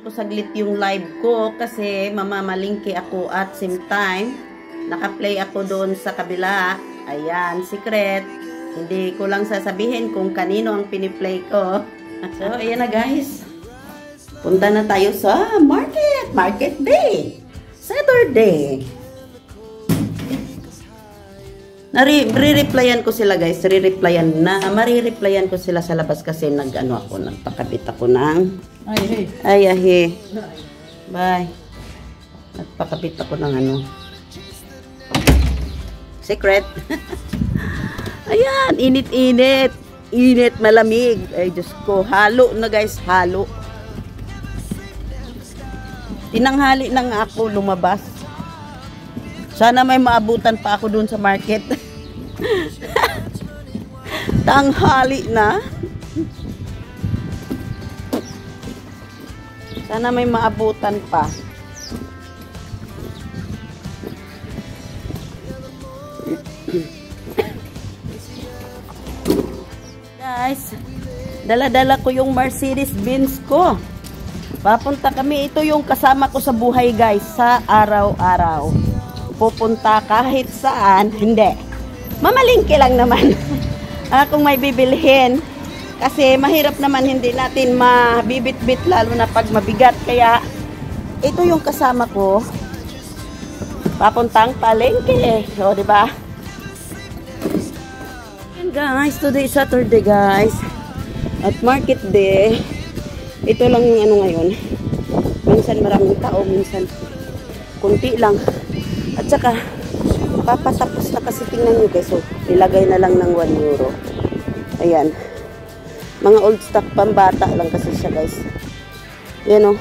ko saglit yung live ko kasi mamamalingki ako at same time naka-play ako doon sa kabila. Ayan, secret. Hindi ko lang sasabihin kung kanino ang piniplay ko. So, ayan na guys. Punta na tayo sa market. Market day. Saturday. Re-replyan ko sila guys. Mari-replyan ko sila sa labas kasi nagpakabit ako ng ayahe. Bye. Nagpakabit ako ng secret. Ayan, init-init. Init, malamig. Ay, Diyos ko. Halo na guys, halo. Tinanghali na nga ako lumabas. Sana may maabutan pa ako dun sa market. Tanghali na. Sana may maabutan pa. Guys, dala-dala ko yung Mercedes Benz ko. Papunta kami. Ito yung kasama ko sa buhay guys, sa araw-araw. Pupunta kahit saan. Hindi. Mamalingki lang naman. Kung may bibilhin. Kasi mahirap naman hindi natin mabibit-bit lalo na pag mabigat. Kaya ito yung kasama ko. Papuntang palengke. O, diba? And guys, today is Saturday guys. At market day. Ito lang yung ngayon. Minsan maraming tao, minsan kunti lang. At saka, papatapos na kasi tingnan nyo guys. So, ilagay na lang ng 1 euro. Ayan. Mga old stock pambata lang kasi siya guys. Ayan o.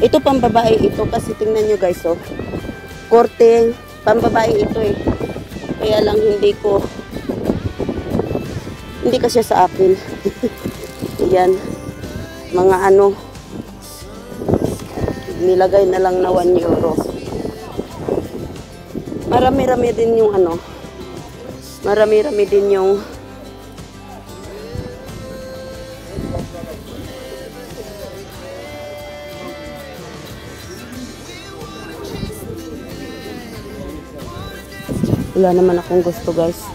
Ito pambabae ito kasi tingnan nyo guys o. Korte, pambabae ito eh. Kaya lang hindi kasi sa akin. Ayan. Mga nilagay na lang na 1 euro. Marami-rami din yung marami-rami din yung wala naman akong gusto guys.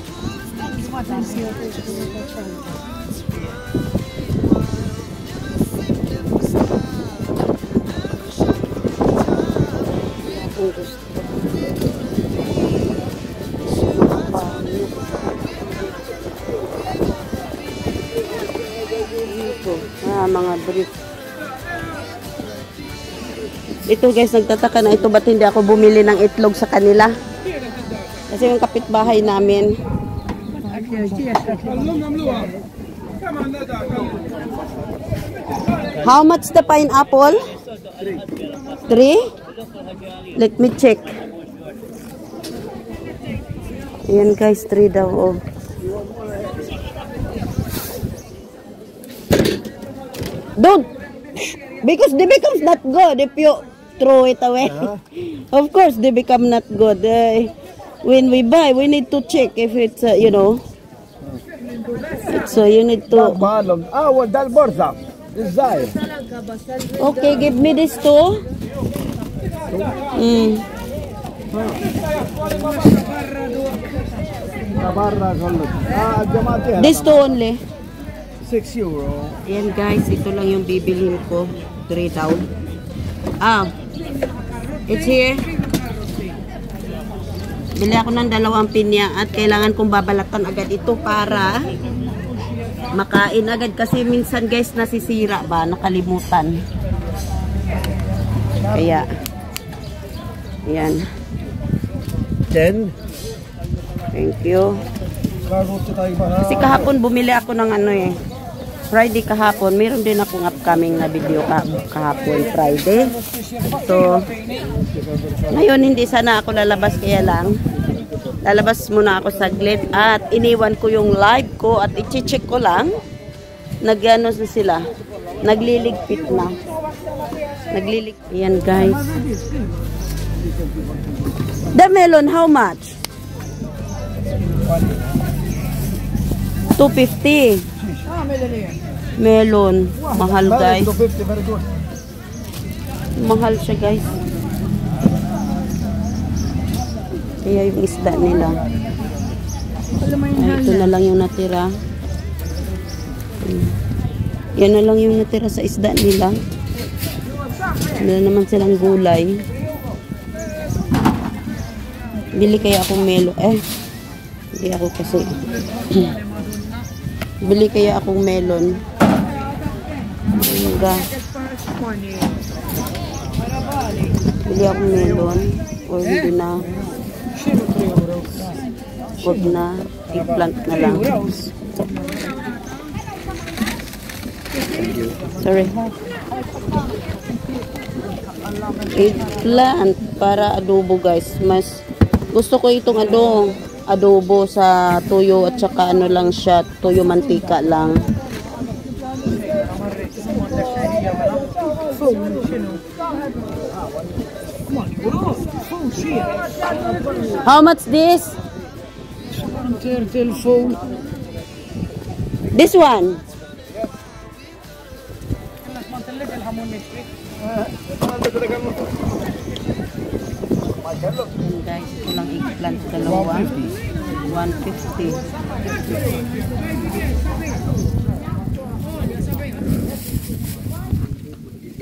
Mga brief. Ito guys, nagtataka na ito ba't hindi ako bumili ng itlog sa kanila? Kasi yung kapitbahay namin. How much the pineapple? 3? Let me check. Ayan guys, 3 daw. Oh. Don't! Because they becomes not good if you throw it away. Of course, they become not good. When we buy, we need to check if it's, So you need to... Okay, give me this too. This two only. 6 euro. Ayan guys, ito lang yung bibilhin ko. 3 daw. It's here. Bili ako ng 2 pinya at kailangan kong babalatan agad ito para makain agad kasi minsan guys nasisira ba, nakalimutan. Kaya ayan. 10. Thank you. Kasi kahapon bumili ako ng Friday kahapon. Meron din akong upcoming na video kahapon Friday. So ngayon hindi sana ako lalabas kaya lang lalabas muna ako saglit at iniwan ko yung live ko at i-check ko lang. Nag-ano na sila. Nagliligpit na. Ayan guys. The melon, how much? 250. Melon. Mahal, guys. 250, very good. Mahal siya, guys. Kaya yung isda nila. Ay, ito na lang yung natira. Yan na lang yung natira sa isda nila. Wala naman silang gulay. Bili kaya akong melon. Hindi ako kasi. Bili kaya akong melon. Hangga. Bili akong melon. O hindi na. Huwag na. Eggplant na lang. Sorry. Eggplant para adobo, guys. Mas gusto ko itong adobo sa tuyo at saka ano lang siya, tuyo mantika lang. How much this? This one? Ayan guys, ito lang eggplant dalawa. 150.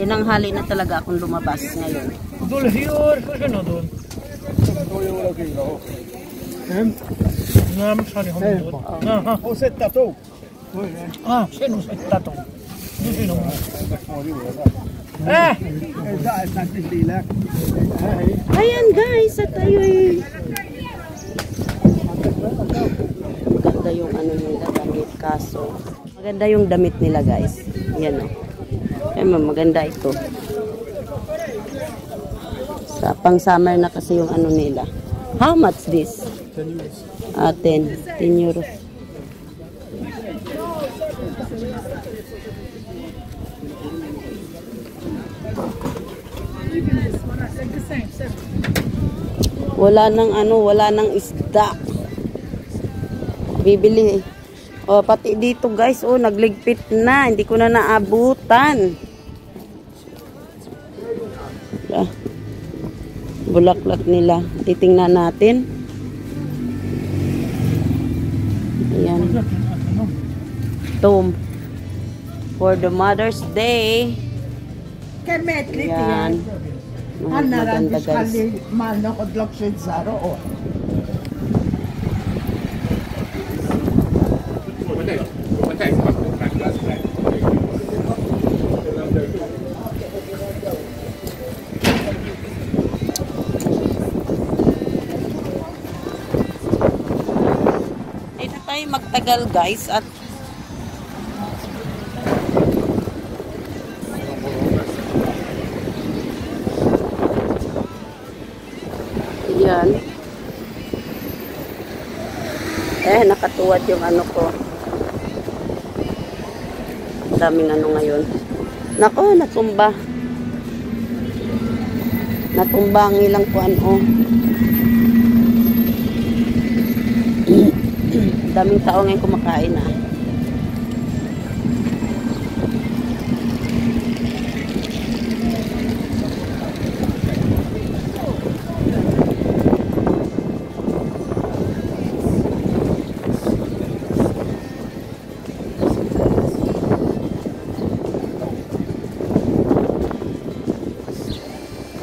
Tinanghali na talaga akong lumabas ngayon. Ayan guys, at ayoy. Maganda yung ano nila, damit kaso. Maganda yung damit nila guys. Yan o. Ayan, maganda ito. Sa pang summer na kasi yung ano nila. How much this? 10 euros. 10 euros. Wala nang isda. Bibili. Oh, pati dito guys, oh, nagligpit na. Hindi ko na naabutan. Bulaklak nila. Titingnan natin. Ayan. Ito. For the Mother's Day. Ayan. Maganda guys. Dito tayo magtagal guys at yan. Nakatuwad yung ano ko. Daming ano ngayon. Nako, natumba. Natumba ang ilang kuan oh. Daming tao ngayon kumakain ah.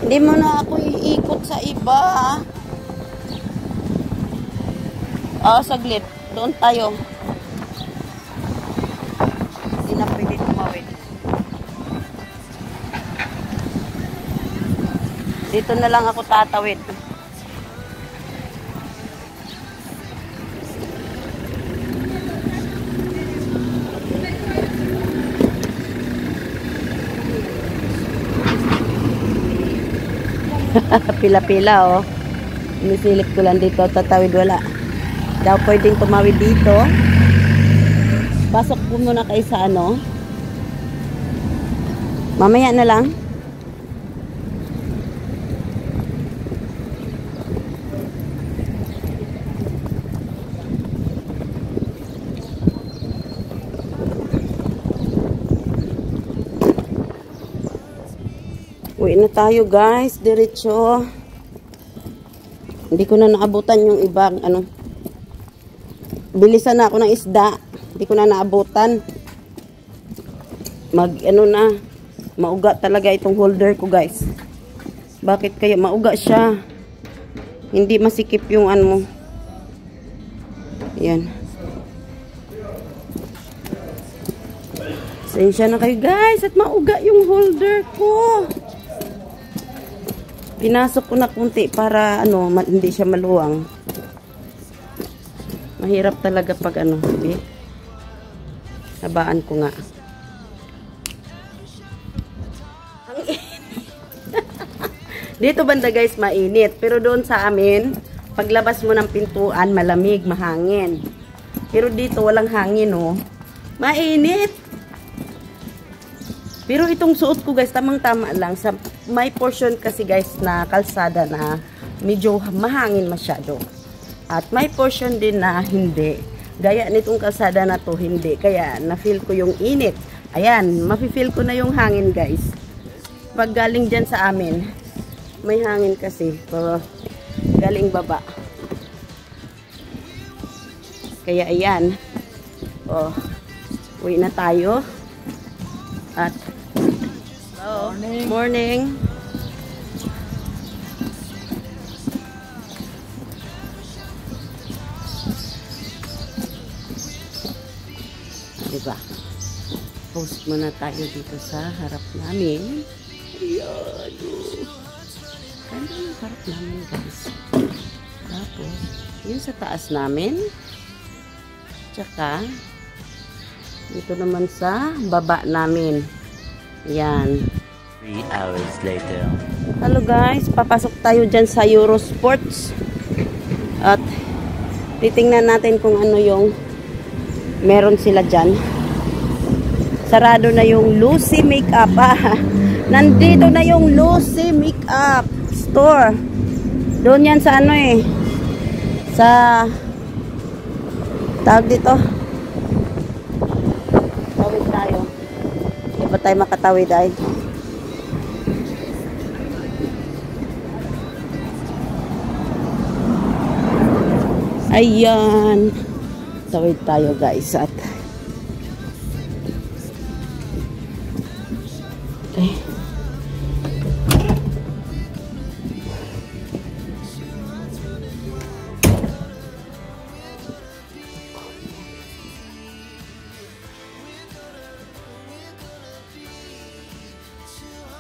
Hindi mo na ako iikot sa iba. Saglit. Doon tayo. Hindi na pwede tumawid. Dito na lang ako tatawid. Pila-pila oh. Inisilip ko lang dito, tatawid wala. Daw pwedeng tumawid dito. Pasok po muna kayo sa ano. Mamaya na lang. Uwi na tayo guys, diretso. Hindi ko na naabutan yung ibang ano. Bilisan na ako ng isda. Hindi ko na naabutan. Mauga talaga itong holder ko guys. Bakit kaya mauga siya? Hindi masikip yung ano mo. Ayan. Pasensya na kayo guys at mauga yung holder ko. Pinasok ko na kunti para ano, hindi siya maluwang. Mahirap talaga pag ano, hindi. Habaan ko nga. Dito banda guys, mainit. Pero doon sa amin, paglabas mo ng pintuan, malamig, mahangin. Pero dito walang hangin, oh. Mainit. Pero itong suot ko guys, tamang-tama lang. Sa may portion kasi guys na kalsada na medyo mahangin masyado. At may portion din na hindi. Gaya nitong kalsada na to, hindi. Kaya na-feel ko yung init. Ayan, mafe-feel ko na yung hangin guys. Pag galing dyan sa amin, may hangin kasi. Galing baba. Kaya ayan. Oh, uwi na tayo. At morning. Diba? Post muna tayo dito sa harap namin. Ayan. Ganda yung harap namin guys. Tapos, yun sa taas namin. Tsaka, dito naman sa baba namin. Ayan. 3 hours later. Hello guys, papasok tayo dyan sa Eurosports. At titingnan natin kung ano yung meron sila dyan. Sarado na yung Lucy Makeup. Nandito na yung Lucy Makeup store. Doon yan sa ano eh. Sa tawag dito. Tawid tayo. Hindi ba tayo makatawid ay? Ayan. Tawid tayo guys at okay.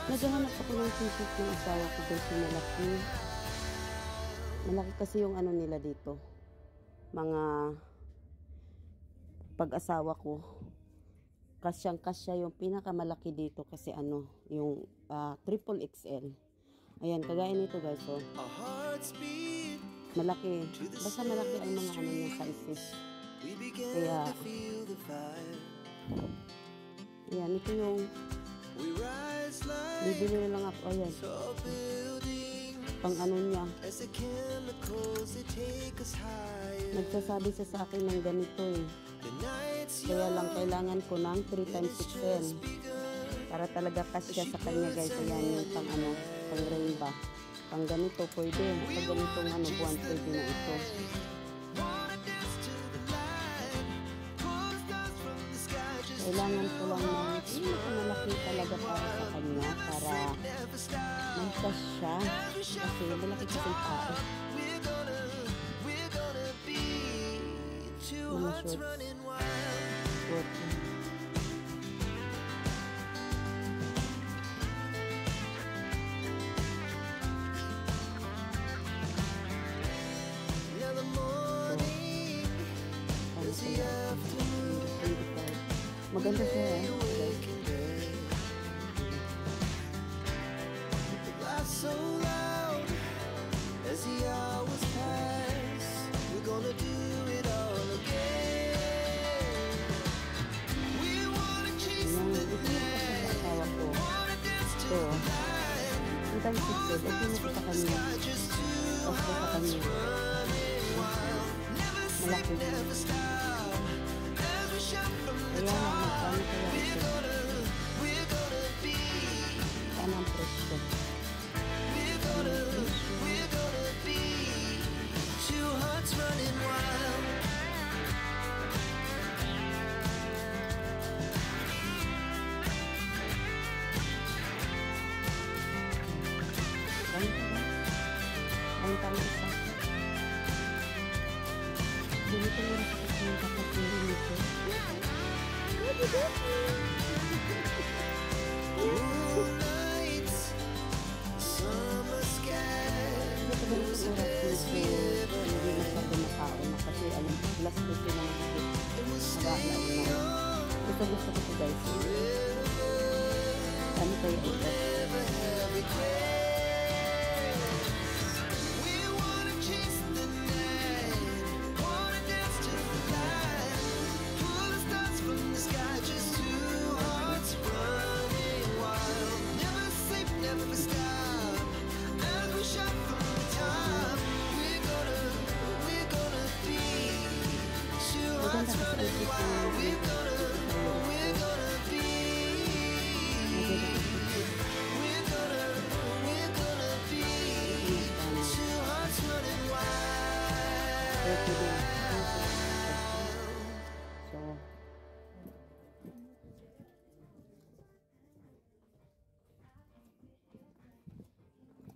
Naghahanap ako ng t-shirt ng asawa ko guys na malaki. Malaki kasi yung ano nila dito. Mga pag-asawa ko. Kasyang-kasya yung pinakamalaki dito kasi ano, yung triple XL. Ayan, kagaya nito guys, oh. Malaki. Basta malaki ang mga ano niya sizes. Kaya, ayan, ito yung bibili na lang ako. Ayan. Pang ano niya. Nagsasabi siya sa akin ng ganito eh. Kaya lang kailangan ko ng 3x6L para talaga kasya sa kanya guys. Ayan yung pang ano, pang rainbow. Pang ganito pwede. Pag ganitong ano, buwan pwede na ito. Kailangan ko lang ng malaki talaga para sa kanya. Para may kasya. Kasi malaki kasi yung tao. Mga shorts. Short. Maganda siya eh. Ang sipsip, okay na sa kanya. Okay sa kanya. Malaki din. Kaya lang, magkano kaya ito? Saan ang presyo? Gusto ko guys. Ano kayo ito?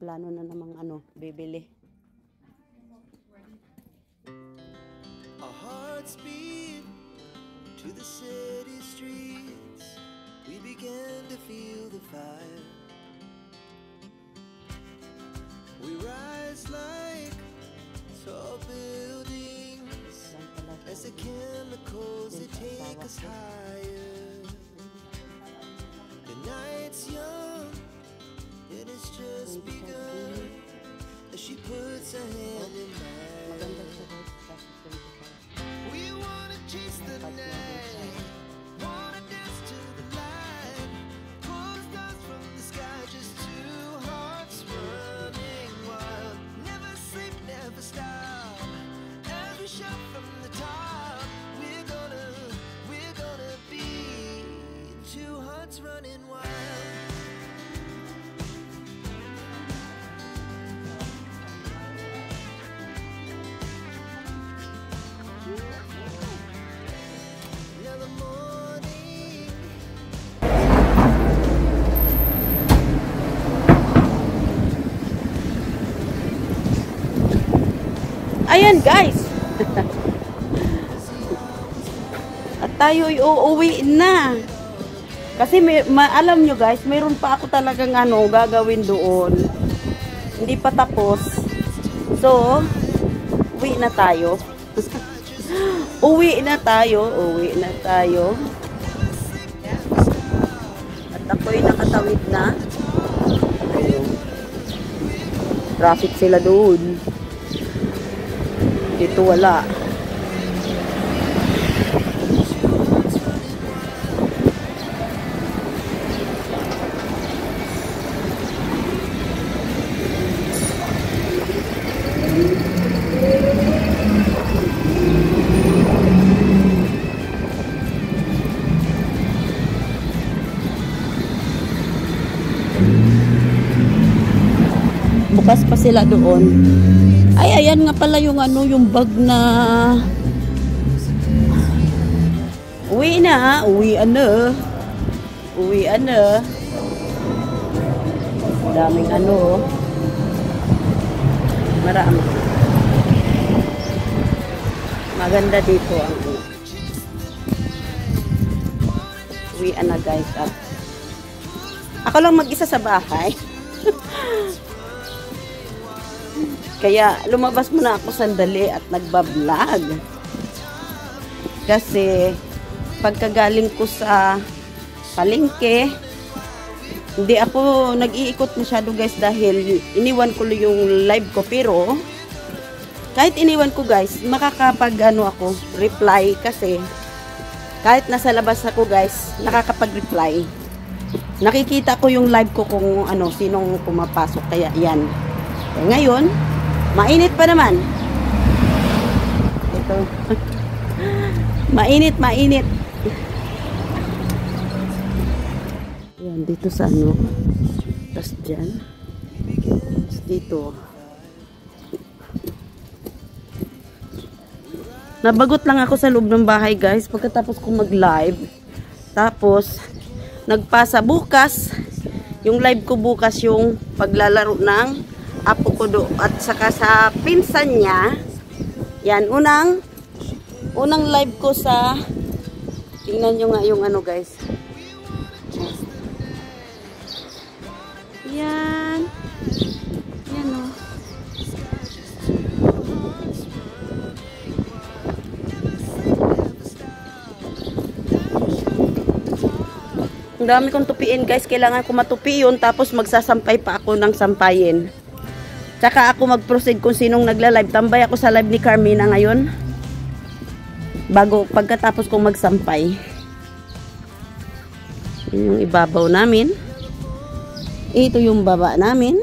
Plano na namang bibili. Our hearts beat to the city streets. We began to feel the fire. We rise like tall buildings as the chemicals that take us higher. The night's young, and it's just begun as she puts her hand in mine. We wanna chase the night, wanna dance to the light, pull the stars from the sky, just two hearts running wild. Never sleep, never stop, as we shout from the top. We're gonna be two hearts running wild. Ayan guys. At tayo'y uuwi na. Kasi alam nyo guys, mayroon pa ako talagang gagawin doon. Hindi pa tapos. So, uwi na tayo. Uwi na tayo. At ako'y nakatawid na. Ayun. Traffic sila doon. Dito wala. Bukas pa sila doon. Ay, ayan nga pala yung yung bag na uwi na. Daming marami. Maganda dito ang uwi na guys. Ako lang mag-isa sa bahay. Kaya lumabas muna ako sandali at nagbablog. Kasi pagkagaling ko sa palengke, hindi ako nag-iikot masyado guys dahil iniwan ko yung live ko. Pero kahit iniwan ko guys, makakapag ako, reply kasi kahit nasa labas ako guys, nakakapag-reply. Nakikita ko yung live ko kung sinong pumapasok. Kaya yan. Kaya ngayon, mainit pa naman. Ito. mainit. Yan, dito sa Tapos dyan. Dito. Nabagot lang ako sa loob ng bahay guys pagkatapos kong mag-live. Tapos nagpasa bukas. Yung live ko bukas yung paglalaro ng apo ko do at saka sa pinsan niya. Yan, unang live ko sa tingnan nyo nga yung ano guys. Yan. Yan o. Ang dami kong tupiin guys. Kailangan ko matupi yun. Tapos magsasampay pa ako ng sampayin. Tsaka ako mag-proceed kung sinong nagla-live. Tambay ako sa live ni Carmina ngayon. Pagkatapos kong magsampay. Yun yung ibabaw namin. Ito yung baba namin.